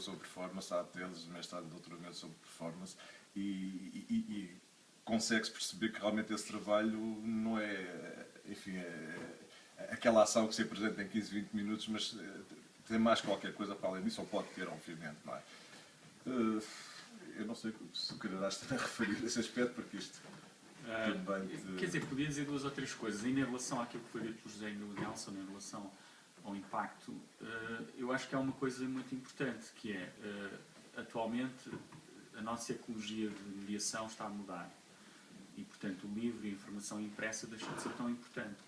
sobre performance, há teses, mestrado e doutoramento sobre performance, e consegue-se perceber que realmente esse trabalho não é, enfim, aquela ação que se apresenta em 15, 20 minutos, mas tem mais qualquer coisa para além disso, ou pode ter, obviamente, não é? Eu não sei se quererás também referir esse aspecto, porque isto também Quer dizer, podia dizer duas ou três coisas. Ainda em relação àquilo que foi dito por José e no Nelson, em relação ao impacto, eu acho que há uma coisa muito importante, que é, atualmente, a nossa ecologia de mediação está a mudar. E, portanto, o livro e a informação impressa deixam de ser tão importante.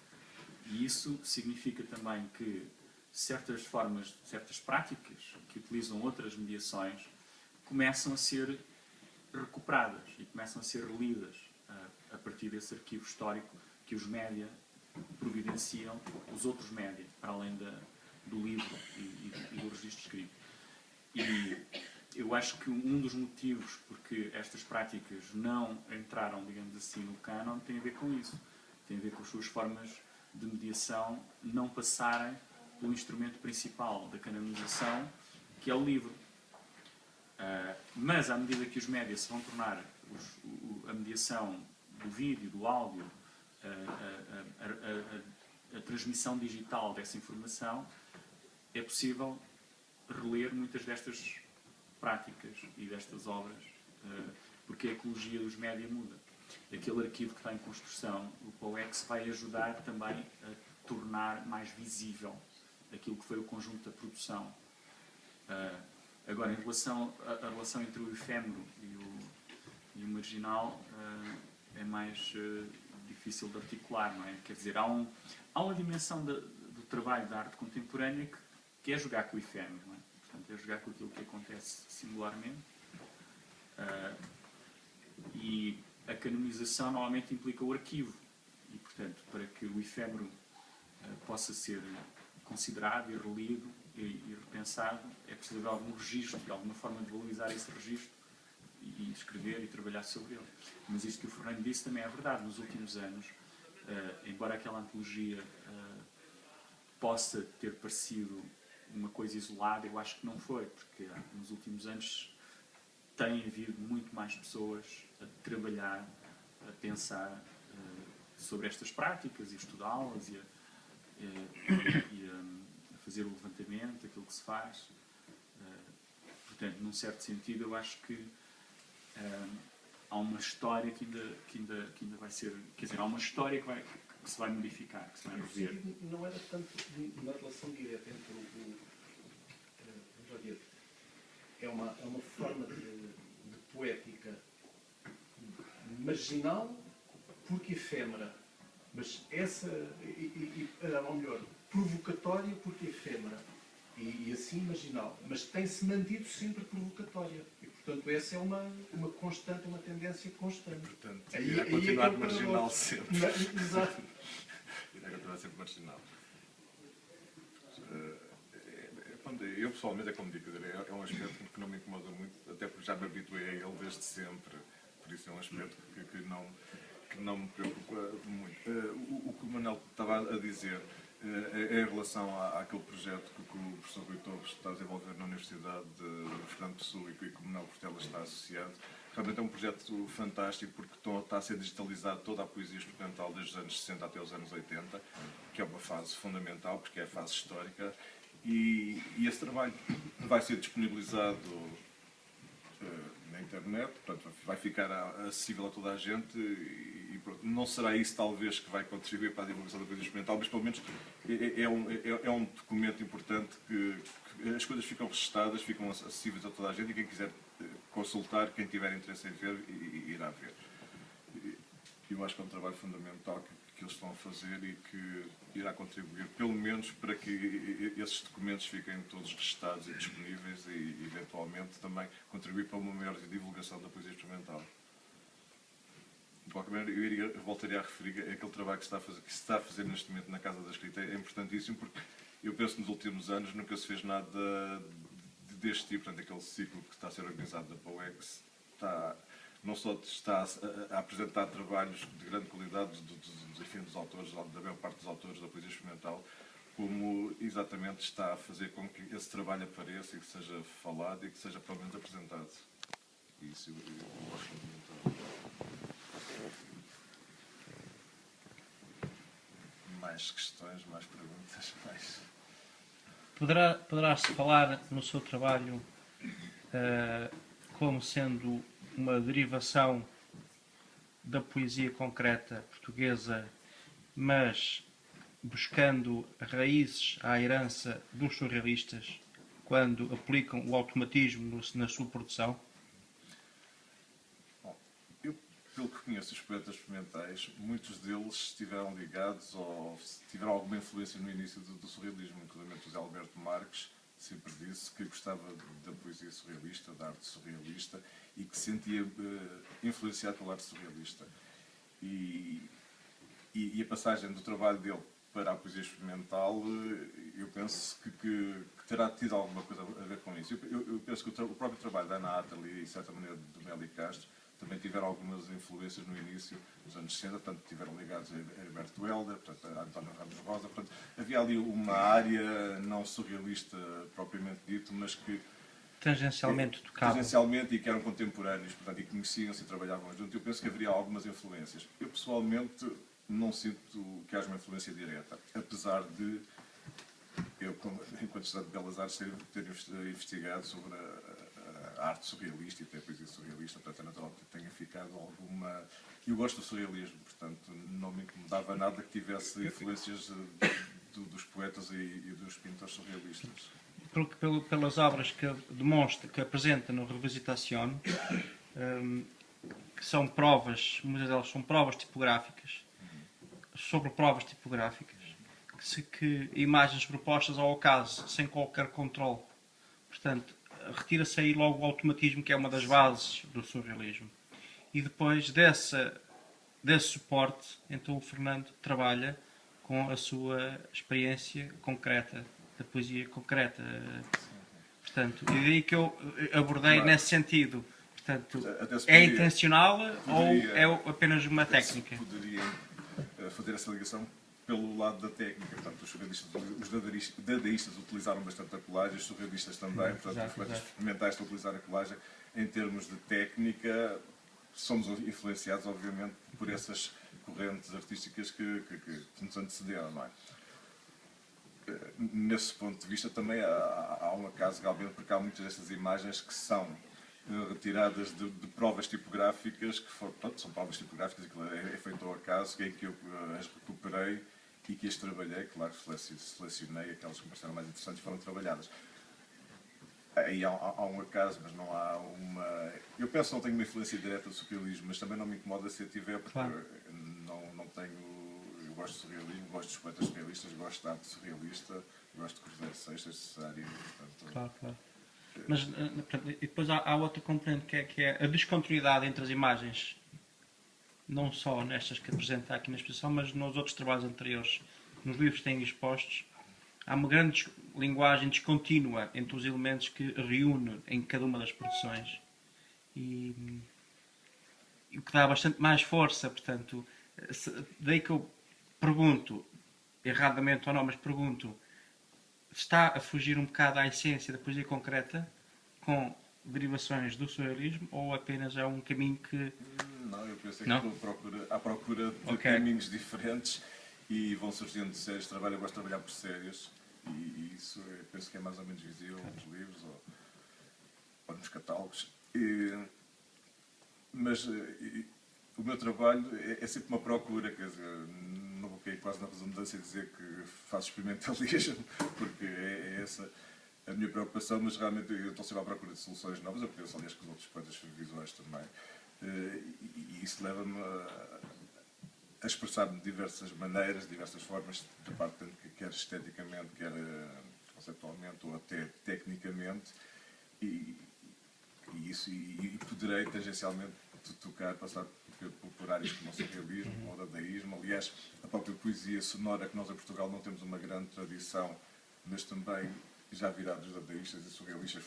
E isso significa também que certas formas, certas práticas que utilizam outras mediações começam a ser recuperadas e começam a ser relidas a partir desse arquivo histórico que os média providenciam, os outros média, para além do livro e do registro escrito. E eu acho que um dos motivos porque estas práticas não entraram, digamos assim, no cânon tem a ver com isso. Tem a ver com as suas formas de mediação não passarem pelo instrumento principal da canonização, que é o livro. Mas, à medida que os médias se vão tornar a mediação do vídeo, do áudio, a transmissão digital dessa informação, é possível reler muitas destas práticas e destas obras, porque a ecologia dos média muda. Aquele arquivo que está em construção, o POEX, vai ajudar também a tornar mais visível aquilo que foi o conjunto da produção. Agora, em relação à relação entre o efêmero e o marginal, é mais difícil de articular, não é? Quer dizer, há uma dimensão do trabalho da arte contemporânea que é jogar com o efêmero, não é? Portanto, é jogar com aquilo que acontece singularmente. E a canonização normalmente implica o arquivo. E, portanto, para que o efêmero possa ser considerado e relido e repensado, é preciso haver algum registro, de alguma forma de valorizar esse registro e escrever e trabalhar sobre ele. Mas isto que o Fernando disse também é verdade. Nos últimos anos, embora aquela antologia possa ter parecido uma coisa isolada, eu acho que não foi, porque nos últimos anos tem havido muito mais pessoas a trabalhar, a pensar sobre estas práticas e estudá-las e a fazer o levantamento, aquilo que se faz. Portanto, num certo sentido, eu acho que há uma história que ainda vai ser... Quer dizer, há uma história que se vai modificar, que se vai rever. Não era tanto uma relação direta entre é uma forma de poética marginal porque efêmera, mas ou melhor, provocatória porque efêmera e assim marginal, mas tem-se mantido sempre provocatória e portanto essa é uma constante, uma tendência constante. Portanto, irá continuar marginal sempre. Exato. Irá continuar sempre marginal. Eu pessoalmente, é como digo, é um aspecto que não me incomoda muito, até porque já me habituei a ele desde sempre, por isso é um aspecto que não me preocupa muito. O que o Manuel estava a dizer em relação àquele projeto que o professor Rui Torres está a desenvolver na Universidade de Fernando Pessoa e que o Manuel Portela está associado, realmente é um projeto fantástico porque está a ser digitalizado toda a poesia instrumental desde os anos 60 até os anos 80, que é uma fase fundamental, porque é a fase histórica. E esse trabalho vai ser disponibilizado na internet, portanto vai ficar acessível a toda a gente e pronto. Não será isso talvez que vai contribuir para a divulgação da poesia experimental, mas pelo menos é um documento importante que as coisas ficam registadas, ficam acessíveis a toda a gente e quem quiser consultar, quem tiver interesse em ver, irá ver. Eu acho que é um trabalho fundamental que eles estão a fazer e que irá contribuir, pelo menos, para que esses documentos fiquem todos registados e disponíveis e, eventualmente, também contribuir para uma maior divulgação da poesia experimental. De qualquer maneira, eu voltaria a referir aquele trabalho que se está a fazer neste momento na Casa da Escrita. É importantíssimo porque eu penso que nos últimos anos nunca se fez nada deste tipo. Portanto, aquele ciclo que está a ser organizado da POEX não só está a apresentar trabalhos de grande qualidade dos autores, da maior parte dos autores da poesia experimental, como exatamente está a fazer com que esse trabalho apareça e que seja falado e que seja pelo menos apresentado. E isso eu gosto muito. Mais questões, mais perguntas, mais... Poderá-se falar no seu trabalho como sendo uma derivação da poesia concreta portuguesa, mas buscando raízes à herança dos surrealistas quando aplicam o automatismo na sua produção? Bom, eu, pelo que conheço os poetas experimentais, muitos deles estiveram ligados ou tiveram alguma influência no início do surrealismo, inclusive o José Alberto Marques sempre disse que gostava da poesia surrealista, da arte surrealista e que se sentia influenciado pela arte surrealista. E a passagem do trabalho dele para a poesia experimental, eu penso que terá tido alguma coisa a ver com isso. Eu penso que o próprio trabalho da Ana Atali e, de certa maneira, do Meli Castro também tiveram algumas influências no início dos anos 60, portanto, estiveram ligados a Herberto Helder, portanto, a António Ramos Rosa. Portanto, havia ali uma área não surrealista propriamente dito, mas que Tangencialmente tocava. Tangencialmente, e que eram contemporâneos, portanto, e conheciam-se e trabalhavam juntos. Eu penso que haveria algumas influências. Eu, pessoalmente, não sinto que haja uma influência direta, apesar de eu, enquanto estudante de Belas Artes, ter investigado sobre a arte surrealista e até a poesia surrealista, portanto é natural que tenha ficado alguma... Eu gosto do surrealismo, portanto não me incomodava nada que tivesse influências dos poetas e dos pintores surrealistas. Pelas obras que demonstra, que apresenta no Revisitación, que são provas, muitas delas são provas tipográficas, sobre provas tipográficas, que imagens propostas ao acaso, sem qualquer controle. Portanto, retira-se aí logo o automatismo, que é uma das bases do surrealismo. E depois desse suporte, então o Fernando trabalha com a sua experiência concreta, da poesia concreta. Portanto, e daí que eu abordei nesse sentido. Portanto, é intencional ou é apenas uma técnica? Poderia fazer essa ligação pelo lado da técnica. Portanto, os surrealistas, os dadaístas utilizaram bastante a colagem, os surrealistas também, portanto, os poetas experimentais estão a utilizar a colagem. Em termos de técnica, somos influenciados, obviamente, por essas correntes artísticas que nos antecederam, não é? Nesse ponto de vista também há um acaso realmente, porque há muitas destas imagens que são retiradas de provas tipográficas, que são provas tipográficas que é feito ao acaso, em que eu as recuperei e que as trabalhei, claro, selecionei aquelas que me pareceram mais interessantes e foram trabalhadas. Aí há um acaso, mas não há uma... Eu penso que não tenho uma influência direta do surrealismo, mas também não me incomoda se eu tiver, porque não tenho... Eu gosto de surrealismo, gosto dos poetas surrealistas, gosto da arte surrealista, gosto de Cruzeiro Seixas, de Cesário, portanto... Claro. Mas e depois há outra componente que é a descontinuidade entre as imagens, não só nestas que apresenta aqui na exposição, mas nos outros trabalhos anteriores, nos livros que têm expostos. Há uma grande linguagem descontínua entre os elementos que reúne em cada uma das produções e o que dá bastante mais força. Portanto, daí que eu pergunto, erradamente ou não, mas pergunto, está a fugir um bocado à essência da poesia concreta com derivações do surrealismo ou apenas é um caminho que... Não, eu penso que estou à procura de caminhos diferentes e vão surgindo séries de trabalho. Eu gosto de trabalhar por séries e isso eu penso que é mais ou menos visível nos livros ou nos catálogos. Mas o meu trabalho é sempre uma procura, quer dizer, não vou cair quase na redundância de dizer que faço experimentalismo, porque é essa a minha preocupação, mas realmente eu estou sempre à procura de soluções novas. Eu penso, aliás, que os outros poetas visuais também. E isso leva-me a expressar-me de diversas maneiras, de diversas formas, da parte quer esteticamente, quer conceptualmente ou até tecnicamente, e poderei tangencialmente passar por áreas como o surrealismo ou o dadaísmo. Aliás, a própria poesia sonora, que nós em Portugal não temos uma grande tradição, mas também já virados dadaístas e surrealistas.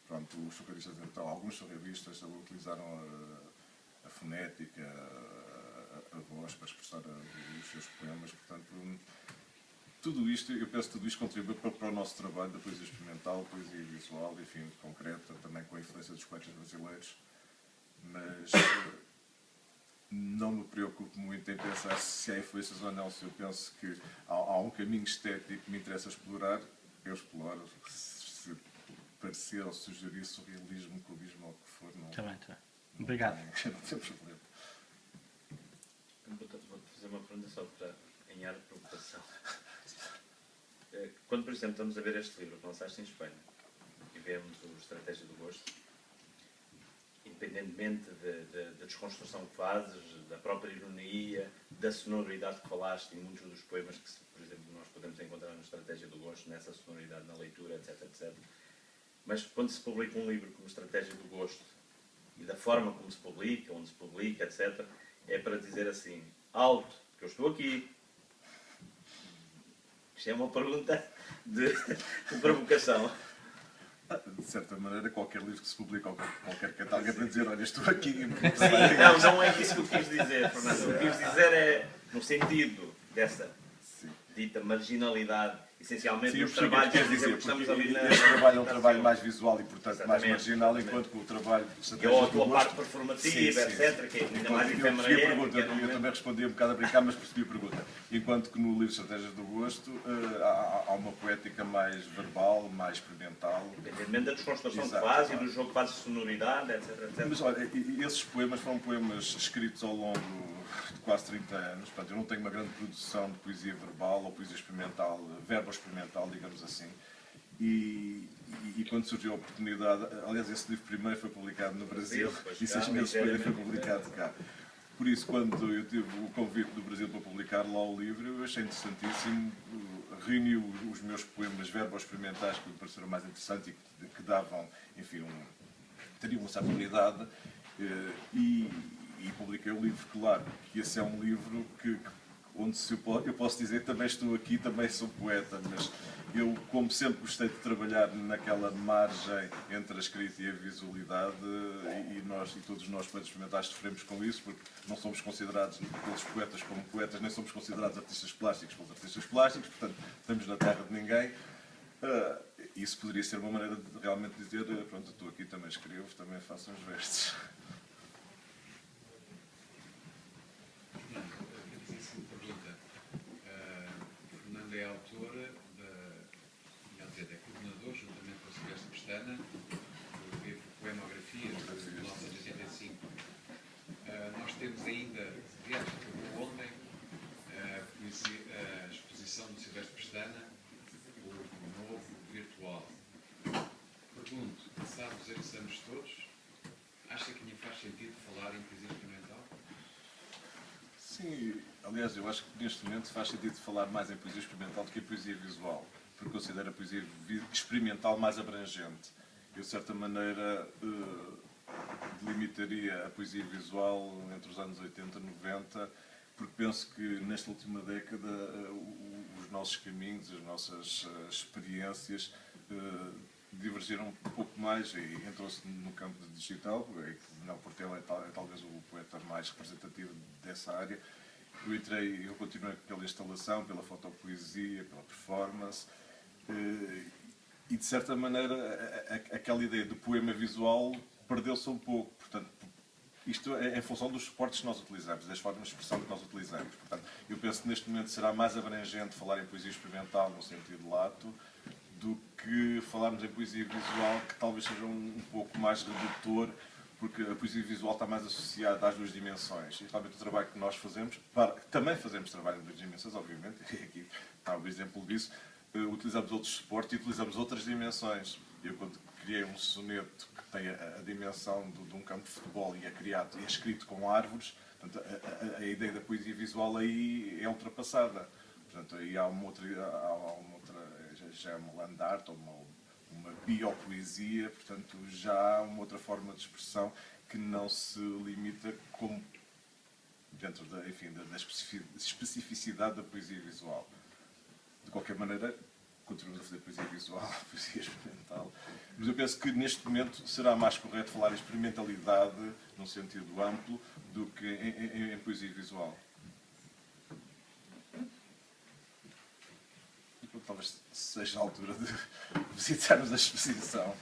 Pronto, os surrealistas, então, alguns surrealistas utilizaram a fonética, a voz para expressar os seus poemas. Portanto, tudo isto, eu penso que tudo isto contribui para o nosso trabalho da poesia experimental, poesia visual, enfim, concreta, também com a influência dos poetas brasileiros. Mas não me preocupo muito em pensar se há influências ou não. Se eu penso que há um caminho estético que me interessa explorar, eu exploro. Se parecer ou sugerir surrealismo, cubismo ou o que for, não. Está bem, está bem. Obrigado. Não tem problema. Vou-te fazer uma pergunta só para em ar de provocação. Quando, por exemplo, estamos a ver este livro que lançaste em Espanha e vemos o Estratégia do Gosto, independentemente da desconstrução que fazes, da própria ironia, da sonoridade que falaste e muitos dos poemas que, por exemplo, nós podemos encontrar na Estratégia do Gosto, nessa sonoridade, na leitura, etc, etc. Mas quando se publica um livro como Estratégia do Gosto e da forma como se publica, onde se publica, etc., é para dizer assim, alto, que eu estou aqui. Isto é uma pergunta de provocação. De certa maneira, qualquer livro que se publica, ou qualquer catálogo é para dizer, olha, estou aqui. Sim, não é isso que eu quis dizer, Fernando. O que eu quis dizer é, no sentido dessa dita marginalidade, essencialmente nos trabalhos, quer dizer, que estamos ali na... Este trabalho é um trabalho mais visual e, portanto, mais Exatamente, marginal, exatamente. enquanto que o trabalho de Ou estratégias a do tua gosto... parte performativa, etc., que é ainda mais Eu percebi a efemera pergunta, eu também respondi um bocado a brincar, mas percebi a pergunta. Enquanto que no livro Estratégias do Gosto há uma poética mais verbal, mais experimental. independentemente da desconstrução Exato, que faz e claro. do jogo que faz de sonoridade, etc, etc. Mas olha, esses poemas foram poemas escritos ao longo de quase 30 anos. Portanto, eu não tenho uma grande produção de poesia verbal ou poesia experimental, verbo-experimental, digamos assim. E quando surgiu a oportunidade, aliás, esse livro primeiro foi publicado no Brasil e 6 meses depois foi publicado cá. Por isso, quando eu tive o convite do Brasil para publicar lá o livro, eu achei interessantíssimo. Reuni os meus poemas verbo-experimentais que me pareceram mais interessantes e que davam, enfim, teriam uma certa unidade e publiquei o livro. Claro que esse é um livro onde eu posso dizer também estou aqui, também sou poeta, mas eu, como sempre, gostei de trabalhar naquela margem entre a escrita e a visualidade e todos nós poetas experimentais sofremos com isso, porque não somos considerados pelos poetas como poetas, nem somos considerados artistas plásticos pelos artistas plásticos, portanto, estamos na terra de ninguém. Isso poderia ser uma maneira de realmente dizer, pronto, eu estou aqui, também escrevo, também faço uns versos. Fernando é autora é coordenador, juntamente com a Silvestre Pestana, do livro Poemografia, de 1985. Nós temos ainda, aliás, acabou ontem, a exposição do Silvestre Pestana, o novo virtual. Pergunto, sabe os exames todos? Acha que lhe faz sentido falar em poesia experimental? Sim, aliás, eu acho que neste momento faz sentido falar mais em poesia experimental do que em poesia visual, porque considero a poesia experimental mais abrangente. Eu, de certa maneira, delimitaria a poesia visual entre os anos 80 e 90, porque penso que nesta última década os nossos caminhos, as nossas experiências divergiram um pouco mais e entrou-se no campo digital, não porque ele é talvez o poeta mais representativo dessa área. Eu continuei pela instalação, pela fotopoesia, pela performance, e de certa maneira aquela ideia de poema visual perdeu-se um pouco. Portanto, isto é em função dos suportes que nós utilizamos, das formas de expressão que nós utilizamos. Portanto, eu penso que neste momento será mais abrangente falar em poesia experimental no sentido lato do que falarmos em poesia visual, que talvez seja um pouco mais redutor, porque a poesia visual está mais associada às duas dimensões. E realmente o trabalho que nós fazemos, também fazemos trabalho em duas dimensões, obviamente, e aqui está o exemplo disso, utilizamos outros suportes e utilizamos outras dimensões. Eu, quando criei um soneto que tem a dimensão de um campo de futebol e é criado e é escrito com árvores, portanto, a ideia da poesia visual aí é ultrapassada. Portanto, aí há uma outra já é uma land art ou uma biopoesia, portanto, já há uma outra forma de expressão que não se limita como dentro da especificidade da poesia visual. De qualquer maneira, continuamos a fazer poesia visual, poesia experimental, mas eu penso que neste momento será mais correto falar em experimentalidade, num sentido amplo, do que em poesia visual. talvez seja a altura de visitarmos a exposição.